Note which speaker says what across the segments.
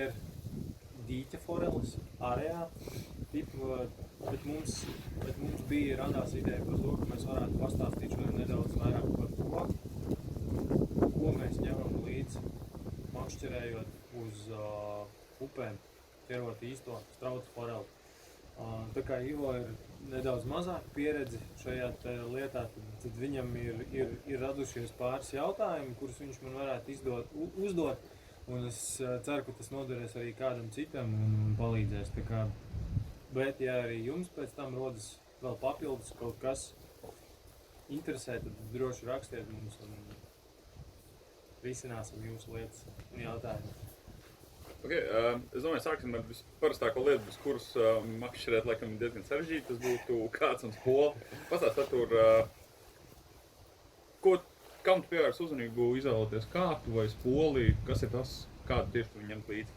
Speaker 1: ķer dīķa foreles ārējā tipu, bet mums radās ideja par to, ka mēs varētu pastāstīt šodien nedaudz vairāk par to, ko mēs ņemam līdzi makšķerējot uz upēm, ķerot īsto strautu foreli. Tā kā Ivo ir nedaudz mazāk pieredzi šajā lietā, tad viņam ir radušies pāris jautājumi, kurus viņš man varētu uzdot, un es ceru, ka tas noderēs arī kādam citam un palīdzēs. Tā kā, bet, ja arī jums pēc tam rodas vēl papildus kaut kas interesē, tad droši rakstiet mums un risināsim jūsu lietas un jautājumus.
Speaker 2: Okay, es domāju, sāksim ar parastāko lietu, bez kuras makšķerēt laikam diezgan sarežģīti. Tas būtu kāds un spola. Pastāst, Artur, kam tu pievērs uzmanību izvēloties kātu vai spoli? Kas ir tas, kādu tieši tu ņemt līdzi?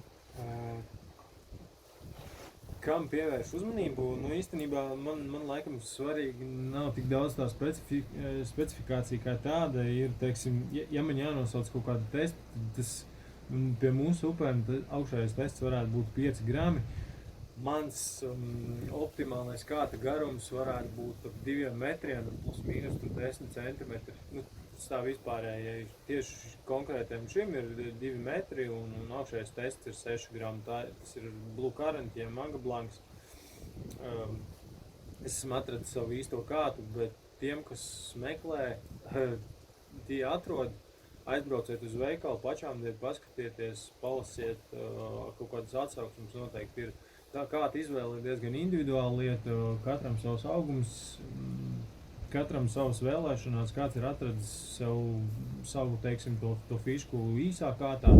Speaker 1: Kam pievērš uzmanību? Nu, īstenībā man laikam svarīgi nav tik daudz tā specifikācija kā tāda. Ir, teiksim, ja man jānosauc kaut kādu testu, tad tas pie mūsu upēm augšējais tests varētu būt 5 grami. Mans optimālais kāta garums varētu būt ap 2 metriem, plus mīnus 10 centimetri. Nu, tas tā vispārējai tieši konkrētiem šim ir 2 metri un augšējais tests ir 6 grami. Tas ir Blue Current, ja Manga Blanks. Es esmu atradis savu īsto kātu, bet tiem, kas meklē, tie atrod. Aizbrauciet uz veikalu, pašāmdiet, paskatieties, palasiet, kaut kādas atsauksmes noteikti ir. Tā kāta izvēle ir diezgan individuāla lieta, katram savs augums, katram savas vēlēšanās, kāds ir atradis savu teiksim, to fišku īsā kātā.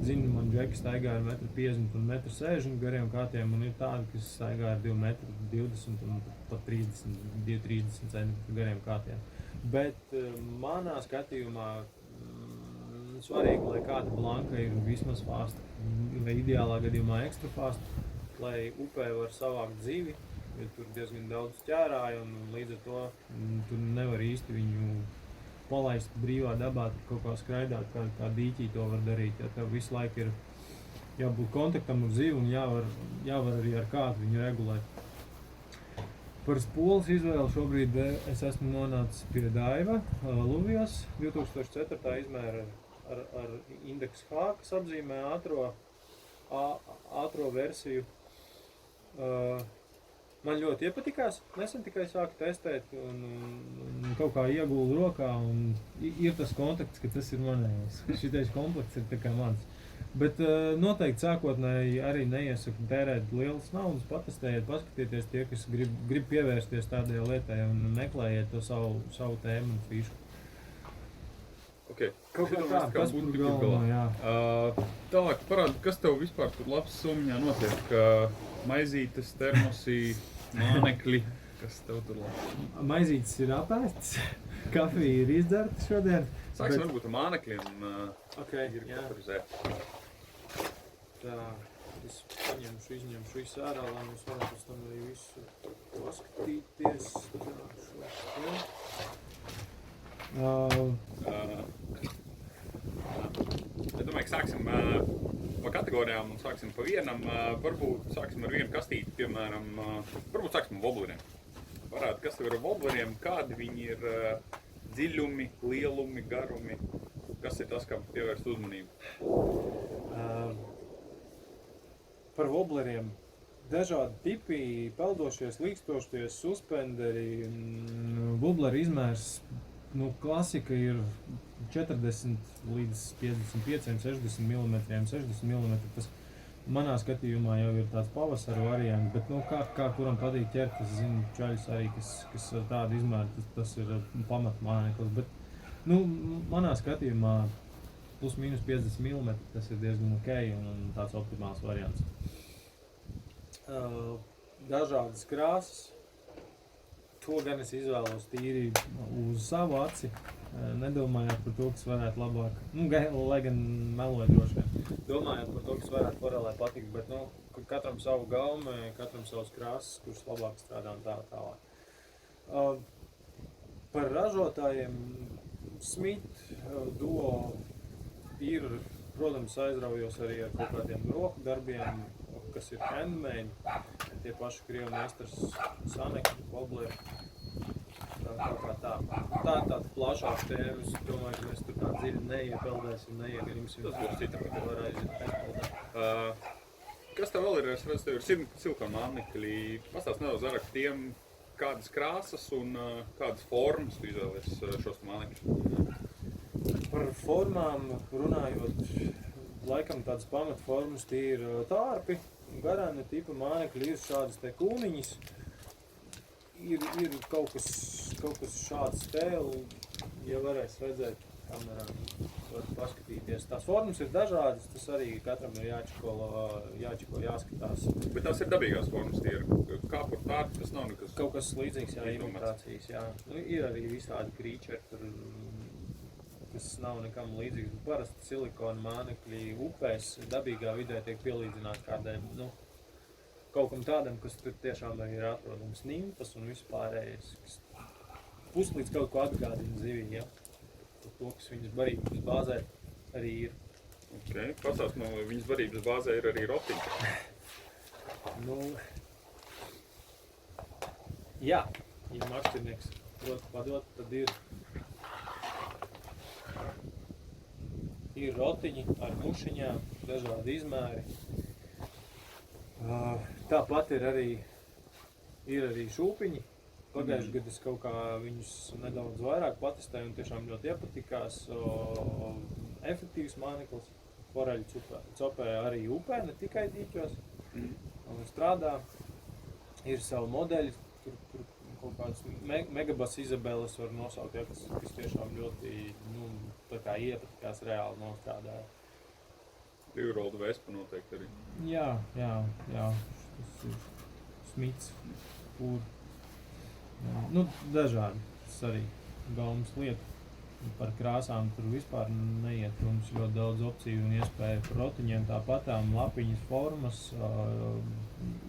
Speaker 1: Zinu, man džeki staigā ar 1,50 un 1,60 m gariem kātiem, un ir tādi, kas staigā ar 2,20 m un pat 2,30 cm gariem kātiem. Bet manā skatījumā svarīgi, lai kāda blanka ir vismaz fasta, vai ideālā gadījumā ekstra fasta, lai upē var savākt zivi, jo tur diezgan daudz ķērāja un līdz ar to tu nevar īsti viņu palaist brīvā dabā, kaut kā skraidāt, kā dīķī to var darīt, ja tev visu laiku ir jābūt kontaktam ar zivi un jāvar arī ar kādu viņu regulēt. Par spolas izvēli šobrīd es esmu nonācis pie Daiva Luvijos 2004. izmēra ar indeksu H, kas apzīmē ātro versiju. Man ļoti iepatikās, nesen tikai sāku testēt un kaut kā iegūlu rokā un ir tas kontakts, ka tas ir manējais. Šitais komplekts ir tā kā mans. Bet noteikti sākotnēji arī neiesaku tērēt lielas naudas, patestējiet, paskatieties tie, kas grib pievērsties tādai lietai un meklējiet to savu tēmu un fišu.
Speaker 2: Okay.
Speaker 1: Kaut kā tas būtu galvenā, jā.
Speaker 2: Tālāk parādi, kas tev vispār tur labs sumiņā notiek? Maizītes, termosi, mānekļi, kas tev tur labs?
Speaker 1: Maizītes ir apēstas, kafija ir izdzerta šodien.
Speaker 2: Sāksim varbūt ar mānekļiem.
Speaker 1: Okay,
Speaker 2: ir
Speaker 1: jā.
Speaker 2: katrizēt.
Speaker 1: Tā, es izņemšu visu ārā, lai mēs varam pēc tam arī visu paskatīties.
Speaker 2: Es domāju, ka sāksim pa kategorijām un sāksim pa vienam. Varbūt sāksim ar vienu kastīti, piemēram, varbūt sāksim ar wobleriem. Parādi, kas tev ir ar wobleriem, kādi viņi ir dziļumi, lielumi, garumi, kas ir tas, kā pievērst uzmanību?
Speaker 1: Par wobleriem. Dažādi tipi, peldošie, līkstošie, suspenderi, wobleri izmērs. Nu, klasika ir 40 līdz 55, 60 mm, 60 mm. Tas manā skatījumā jau ir tāds pavasara variants, bet nu, kā kuram patīk ķert, es zinu čaļus arī, kas ar tādu izmēru, tas ir pamatmāneklis. Bet nu, manā skatījumā plus mīnus 50 mm tas ir diezgan ok un tāds optimāls variants. Dažādas krāsas. To gan es izvēlos tīri uz savu aci, nedomājot par to, kas varētu labāk, lai gan meloju droši vien, domājot par to, kas varētu forelē patikt, bet katram savu gaume, katram savas krāsas, kuras labāk strādā un tālāk. Par ražotājiem Smith Duo ir protams, aizraujos arī ar kaut kādiem roku darbiem, kas ir handmade, tie paši krievu meistars Saneki, Wobleri. Tā tāda plašāka tēma, es domāju, ka mēs tur tā dziļi neiegrimsim.
Speaker 2: Tas būs cita.
Speaker 1: Var aiziet.
Speaker 2: Kas tev vēl ir? Es redzu, tev ir silikona mānekļi. Pastāst nedaudz vairāk tiem, kādas krāsas un kādas formas tu izvēlies šos mānekļus?
Speaker 1: Par formām runājot, laikam tādas pamatformas tie ir tārpi, garāna tipa mānekļi ir šādas te kūniņas. Ir kaut kas šāds te, ja varēs redzēt kamerā, var paskatīties. Tās formas ir dažādas, tas arī katram ir jāčiko, jāskatās.
Speaker 2: Bet tās ir dabīgās formas, tie ir kāpur tārpi, tas nav nekas.
Speaker 1: Kaut kas līdzīgs, jā, imitācijas, jā. Nu, ir arī visādi krīčeri, tur, kas nav nekam līdzīgs. Parasti silikona mānekļi upēs dabīgā vidē tiek pielīdzināti kādiem, kaut kam tādam, kas tur tiešām arī ir atrodams nimfas un vispārējais, kas puslīdz kaut ko atgādina zivī, ja? To, kas viņas barības bāzē arī ir.
Speaker 2: Ok, pastāst, no viņas barības bāzē ir arī rotiņa.
Speaker 1: Jā, ja makšķernieks prot padot, tad ir rotiņi ar mušiņām, dažādi izmēri. Tāpat ir arī šūpiņi. Pagājuši gadu es kaut kā viņus nedaudz vairāk patestēju un tiešām ļoti iepatikās. Efektīvs māneklis, foreļu copē arī upē, ne tikai dīķos. Strādā, ir savu modeļi, tur kaut kādas Megabas Izabeles var nosaukt, ja, kas tiešām ļoti tā kā iepatikās reāli nostrādāja.
Speaker 2: 2-roldu Vespa noteikti arī.
Speaker 1: Jā, tas ir Smits, Pūr. Dažādi, tas arī galvas lieta. Par krāsām tur vispār neiet, protams, ļoti daudz opciju un iespēju par rotiņiem, tāpatām lapiņas formas,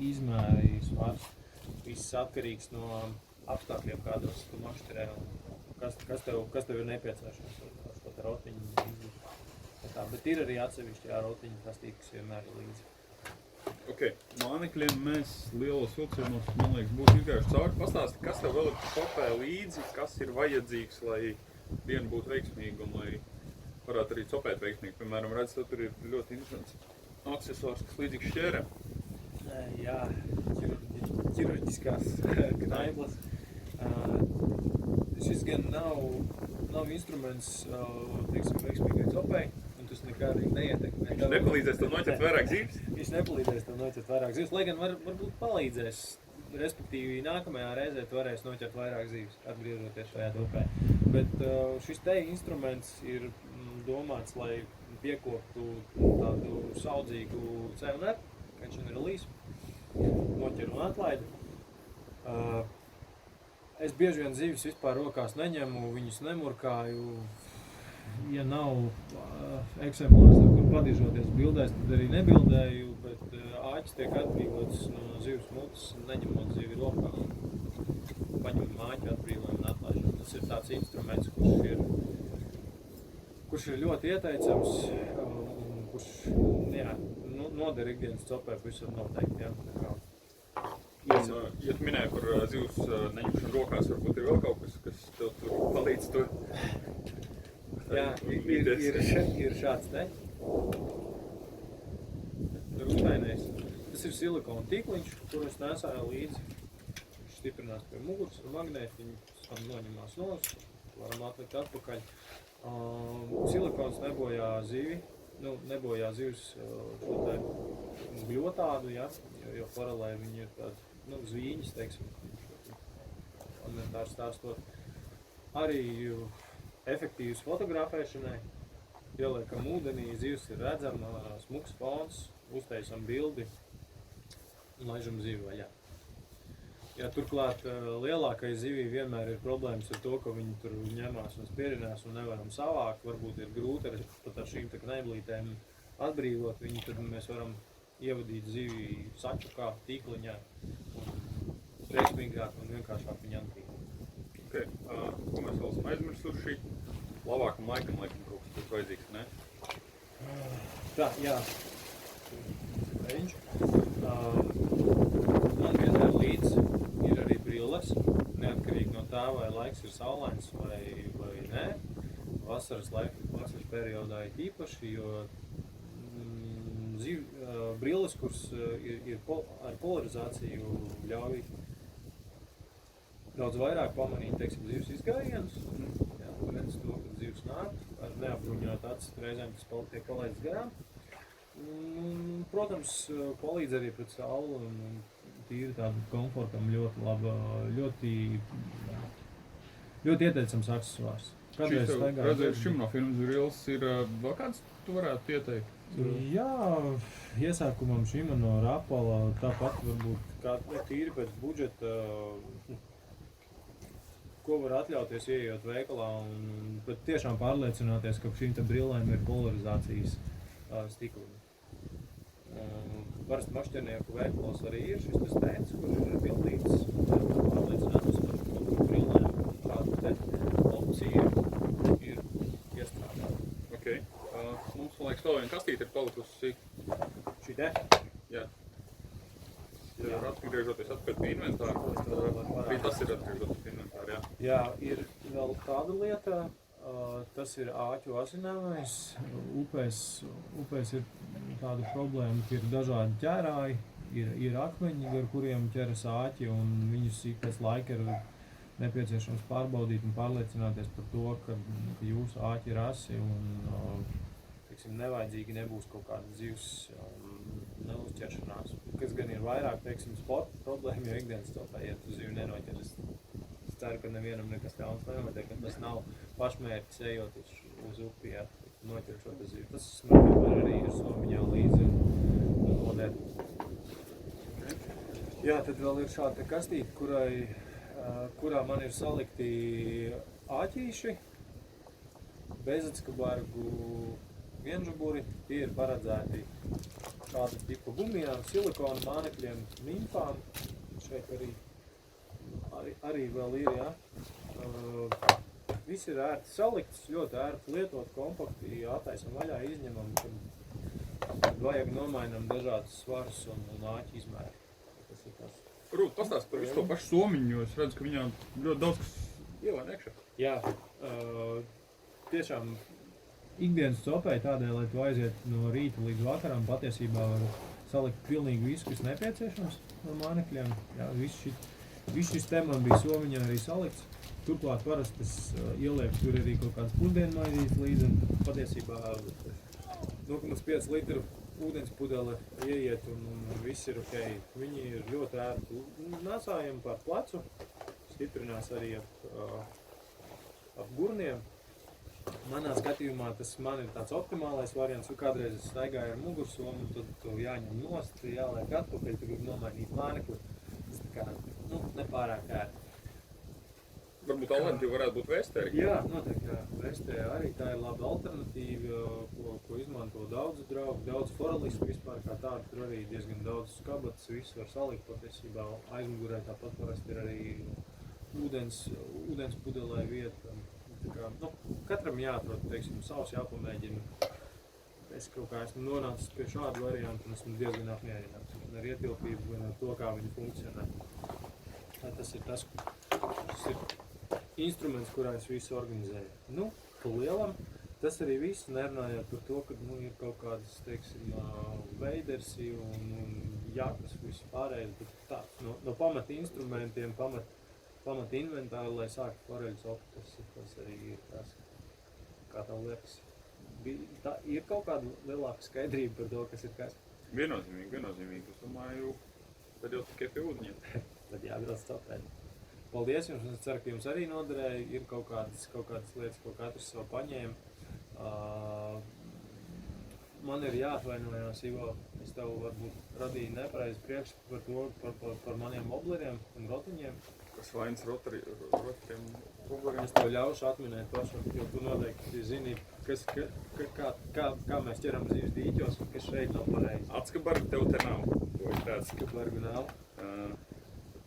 Speaker 1: izmēri, svars. Viss atkarīgs no apstākļiem, kādos tu makšķerē un kas tev ir nepieciešams ar šo rotiņu izlikt. Bet ir arī atsevišķi rotiņu kastīgi, kas vienmēr ir līdzi.
Speaker 2: Ok, mānekļiem mēs lielos vilcienos, man liekas, būtu izgājuši cauri. Pastāsti, kas tev vēl ir copē līdzi, kas ir vajadzīgs, lai diena būtu veiksmīga un lai varētu arī copēt veiksmīgi. Piemēram, redz, tur ir ļoti interesants accesors, kas līdzīgs šķērēm.
Speaker 1: Jā, ķirurģiskās knaiblas. Šis gan nav instruments, teiksim, veiksmīgai copei. Tas nekādīgi neietekmē.
Speaker 2: Viņš nepalīdzēs tev noķert vairāk zīves?
Speaker 1: Viņš nepalīdzēs tev noķert vairāk zīves, lai gan varbūt palīdzēs. Respektīvi, nākamajā reizē tu varēsi noķert vairāk zīves, atgriežoties šajā upē. Bet šis te instruments ir domāts, lai piekoptu tādu saudzīgu CNR, catch and release, noķer un atlaidi. Es bieži vien zīves vispār rokās neņemu, viņus nemurkāju. Ja nav eksemplārs, kur padižoties bildēs, tad arī nebildēju, bet āķis tiek atbrīvots no zivs mutes, neņemot zivi rokā. Paņem āķi, atbrīvojam un atlaižam. Tas ir tāds instruments, kurš ir ļoti ieteicams un kurš noder ikdienas copē pavisam noteikti. Jā.
Speaker 2: Ja tu minēji par zivs neņemšanu rokās, varbūt ir vēl kaut kas, kas tev tur palīdz to?
Speaker 1: Jā, ir šāds te. Rūtainais. Tas ir silikona tīkliņš, kuru es nesāju līdzi. Viņš stiprinās pie muguras ar magnētu, viņu noņemās nos, varam atlikt atpakaļ. Silikons nebojā zivi, nebojā zivs šo te gļotādu, ja, jo paralē viņi ir tādi, zvīņas, teiksim, elementāri stāstot. Arī efektīvs fotografēšanai, ieliekam ūdenī, zivs ir redzama, smuks fons, uztaisam bildi un laižam zivi vaļā. Ja turklāt lielākai zivī vienmēr ir problēmas ar to, ka viņi tur ņemās un spiežinās un nevaram savākt, varbūt ir grūti pat ar šīm knaiblītēm atbrīvot viņu, tad mēs varam ievadīt zivi sačukā, tīkliņā un veiksmīgāk un vienkāršāk viņu atbrīvot.
Speaker 2: Okay. Ko mēs vēl esam aizmirsuši? Labākam laikam kaut kas būs vajadzīgs, ne?
Speaker 1: Tā, jā. Man vienmēr līdz ir arī brilles, neatkarīgi no tā, vai laiks ir saulains vai nē. Vasaras periodā ir īpaši, jo brilles, kuras ir ar polarizāciju, ļauj daudz vairāk pamanīt, teiksim, zivs izgājienus. Jā, redz to, kad zivs nāk, ar neapbruņot acis, reizēm tas tiek palaists garām. Protams, palīdz arī pret sauli un tīri tādu komfortam ļoti laba, ļoti ieteicams aksesuārs.
Speaker 2: Kādreiz redzēju, šim no filmas brilles ir vēl kāds, tu varētu ieteikt?
Speaker 1: Jā, iesākumam šim no Rapala, tāpat varbūt kā tīri pēc budžeta, ko var atļauties ieejot veikalā un bet tiešām pārliecināties, ka šīm te brillēm ir polarizācijas stikli. Parasti mašķernieku veikalos arī ir šis stends, kurš ir pildīts, pārliecinātos par brillēm, kādu te opcija ir iestrādāta.
Speaker 2: Okay. Mums, man liekas, vēl viena kastīte ir palikusi.
Speaker 1: Šī te?
Speaker 2: Jā. Ja atgriežoties atpēc pie inventāra, arī tas ir atgriežoties pie inventāra, jā. Jā, ir
Speaker 1: vēl tāda lieta, tas ir āķu azināmais. Upēs ir tāda problēma, ka ir dažādi ķērāji, ir akmeņi, ar kuriem ķeras āķi, un viņus pēc laika ir nepieciešams pārbaudīt un pārliecināties par to, ka jūsu āķi ir asi un teiksim, nevajadzīgi nebūs kaut kāda zivs neuzķeršanās. Kas gan ir vairāk, teiksim, sporta problēma, jo ikdienas topā, ja tu zivu nenoķeras. Es ceru, ka nevienam nekas ļauns nenotiek, ka tas nav pašmērķis ejot uz upi, ja noķer šo zivu. Tas man vienmēr arī ir somiņā līdzi un modēt. Jā, tad vēl ir šāda kastīte, kurā man ir salikti āķīši, bezatskabargu vienžuburi. Tie ir paredzēti šāda tipa gumijām, silikona mānekļiem, nimfām. Šeit arī vēl ir, jā. Viss ir ērti salikts, ļoti ērti lietot, kompakti, attaisam vaļā, izņemam, kad vajag nomainam dažādas svarus un āķi izmēri. Tas ir tas.
Speaker 2: Varbūt pastāst par visu to pašu somiņu, jo es redzu, ka viņām ļoti daudz kas ielēn iekšā.
Speaker 1: Jā, tiešām ikdienas copēji tādēļ, lai tu aiziet no rīta līdz vakaram, patiesībā var salikt pilnīgi visu, kas nepieciešams no mānekļiem. Jā, viss šis te man bija somiņā arī salikts. Turklāt parasti es ielieku tur arī kaut kādas pusdienmaidīs līdzi, un patiesībā 0,5 litru ūdens pudele ieiet un viss ir ok. Viņi ir ļoti ērti nesājami par plecu, stiprinās arī ap gurniem. Manā skatījumā tas man ir tāds optimālais variants, jo kādreiz es staigāju ar mugursomu, tad tu jāņem nost, jāliek atpakaļ, tu gribi nomainīt mānekli. Tas tā kā, nepārāk ērti.
Speaker 2: Varbūt alternatīva varētu būt Vestē.
Speaker 1: Jā, noteikti, jā. Vestē arī tā ir laba alternatīva, ko izmanto daudz draugi, daudz forelistu vispār kā tādu, tur arī diezgan daudz skabatas, visu var salikt patiesībā. Aizmugurē tāpat parasti ir arī ūdens pudelē vieta. Tā kā, katram jāatrod, teiksim, savs jāpamēģina. Es kaut kā esmu nonācis pie šādu variantu un esmu diezgan apmierināts. Gan ar ietilpību, gan ar to, kā viņi funkcionē. Tas ir instruments, kurā es visu organizēju. Pa lielam, tas arī viss, nerunājot par to, ka ir kaut kādas, teiksim, veidersi un jakas visu pārējais, bet tāds no pamata instrumentiem, pamata inventāri, lai sāktu foreļus opt, tas arī ir tas, kā tev liekas. Ir kaut kāda lielāka skaidrība par to, kas ir kas?
Speaker 2: Viennozīmīgi. Es domāju, tad jau tikai pie ūdeņiem.
Speaker 1: Tad jābrauc copēt. Paldies jums, es ceru, ka jums arī noderēja. Ir kaut kādas lietas, ko katrs sev paņēma. Man ir jāatvainojās, Ivo, es tev varbūt radīju nepareizi priekšstatu par maniem obleriem un rotiņiem.
Speaker 2: Kas vainas rotariem obleriem?
Speaker 1: Es tev ļaušu atminēt pašu, jo tu noteikti zini, kā mēs ķeram zīves dīķos un kas šeit nav pareizi.
Speaker 2: Atskabargu tev te nav.
Speaker 1: Atskabargu nav.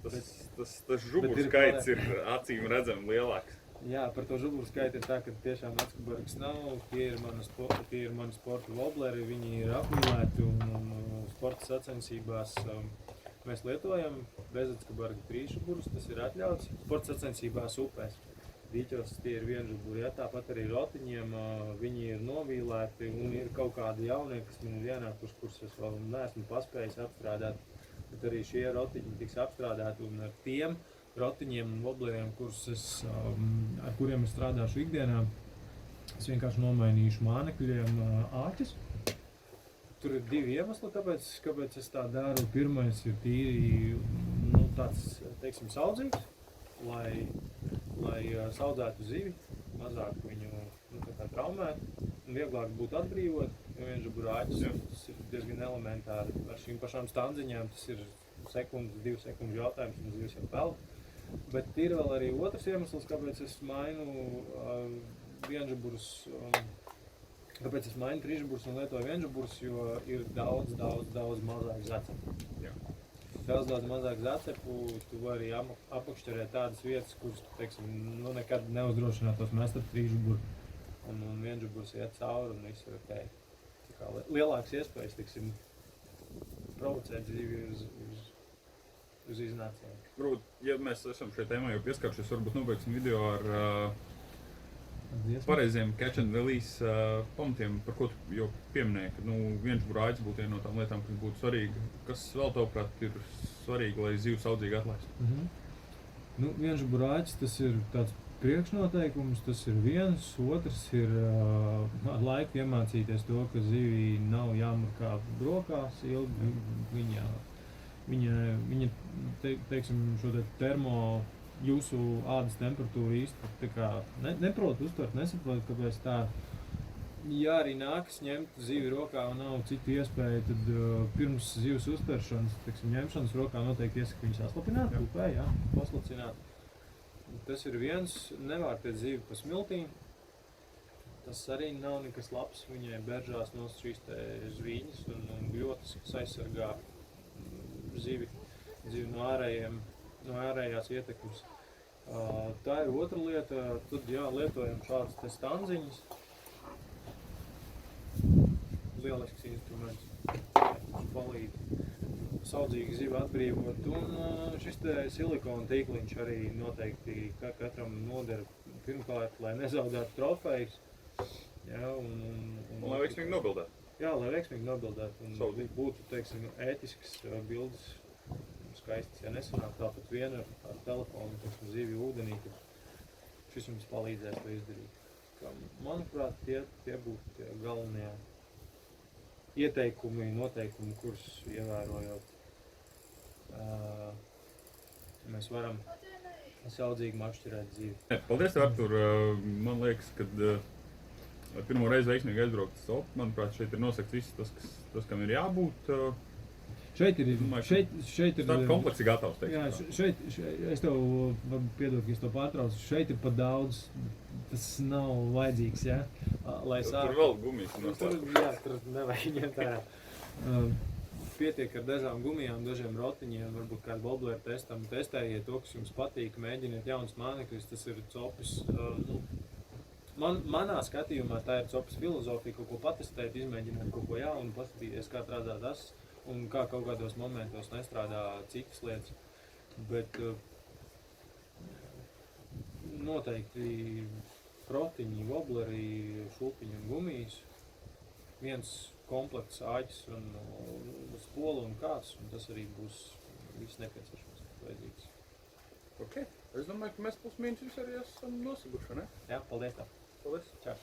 Speaker 2: Tas žuburu skaits ir acīm redzami lielāks.
Speaker 1: Jā, par to žuburu skaitu ir tā, ka tiešām atskabargs nav. Tie ir mani sporta wobleri, viņi ir apmīlēti un sporta sacensībās mēs lietojam bezatskabarga trīsžuburus, tas ir atļauts. Sporta sacensībās upēs. Dīķos tie ir vienžuburi, ja, tāpat arī rotiņiem viņi ir novīlēti un ir kaut kādi jaunie, kas man ir ienākuši, kurus es vēl neesmu paspējis apstrādāt. Bet arī šie rotiņi tiks apstrādāti un ar tiem rotiņiem un wobleriem, ar kuriem es strādāšu ikdienā, es vienkārši nomainīšu mānekļiem āķis. Tur ir divi iemesli, kāpēc es tā daru. Pirmais ir tīri tāds, teiksim, saudzīgs, lai saudzētu zivi, mazāk viņu traumētu un vieglāk būtu atbrīvot. Jo vienžubura āķis, tas ir diezgan elementāri. Ar šīm pašām standziņām tas ir 2 sekundu jautājums un zivs jau peld. Bet ir vēl arī otrs iemesls, kāpēc es mainu vienžuburus, kāpēc es mainu trīsžuburus un lietoju vienžuburus, jo ir daudz mazāk zacepu. Daudz mazāk zacepu, tu vari apakšķerēt tādas vietas, kuras tu, teiksim, nekad neuzdrošinātos mest ar trīsžuburu. Un vienžuburs iet cauri un viss ir ok. Tā kā lielāks iespējas, teiksim, provocēt zivi uz iznācienu.
Speaker 2: Varbūt, ja mēs esam šai tēmai jau pieskāršies, varbūt nobeigsim video ar pareiziem catch and release pamatiem, par ko tu jau pieminēji, ka vienžubura āķis būtu viena no tām lietām, kas būtu svarīga. Kas vēl tavuprāt ir svarīgi, lai zivu saudzīgi atlaistu?
Speaker 1: Vienžubura āķis, tas ir tāds priekšnoteikums, tas ir viens, otrs ir ar laiku iemācīties to, ka zivī nav jāmarkā brokās ilgi, viņa teiksim, šo jūsu ādas temperatūru īsti neprot uztvert, nesaprot, kāpēc tā. Ja arī nākas ņemt zivi rokā un nav citu iespēju, tad pirms zivs uztveršanas, ņemšanas rokā noteikti iesaka viņu saslapināt, upē, paslacināt. Tas ir viens, nevārtiet zivi pa smiltīm. Tas arī nav nekas labs, viņai beržās no šīs zvīņas un gļotas, kas aizsargā zivi no ārējās ietekmes. Tā ir otra lieta, tad lietojam šādas te standziņas. Lielisks instruments, kurš palīdz saudzīgi zivi atbrīvot. Un šis te silikona tīkliņš arī noteikti katram noder pirmkārt, lai nezaudētu trofejus.
Speaker 2: Un lai veiksmīgi nobildētu.
Speaker 1: Jā, lai veiksmīgi nobildētu un būtu, teiksim, ētisks bildes skaistas. Ja nesanāk tāpat viena ar telefonu, teiksim, zivi ūdenī, tad šis jums palīdzēs to izdarīt. Manuprāt, tie būtu tie galvenie ieteikumi, noteikumi, kurus ievērojot, mēs varam saudzīgi makšķerēt zivi.
Speaker 2: Paldies, Artur. Man liekas, kad pirmo reizi veiksmīgi aizbraukt uz Sopu. Manuprāt, šeit ir nosakts viss tas, kam ir jābūt.
Speaker 1: Šeit ir
Speaker 2: tāds komplekss gatavs, teiksim.
Speaker 1: Jā, šeit es tev piedod, ka es to pārtraucu. Šeit ir pat daudz, tas nav vajadzīgs, ja? Lai
Speaker 2: tur vēl gumijas un
Speaker 1: tur nevajag ņemt ārā. Pietiek ar dažām gumijām, dažiem rotiņiem, varbūt kādu wobleru testam. Testējiet to, kas jums patīk, mēģiniet jaunas mānekļus, tas ir Copis. Manā skatījumā tā ir Copis filozofija, kaut ko patestēt, izmēģināt kaut ko jaunu, paskatīties, kā strādā tas un kā kaut kādos momentos nestrādā citas lietas. Bet noteikti protiņi, wobleri, šulpiņi un gumijas, viens komplekts āķis un spola un kāds, un tas arī būs viss nepieciešams, vajadzīgs.
Speaker 2: Ok, es domāju, ka mēs plus mīnus visu arī esam nosaguši, ne?
Speaker 1: Jā, paldies tev.
Speaker 2: Paldies.
Speaker 1: Čau.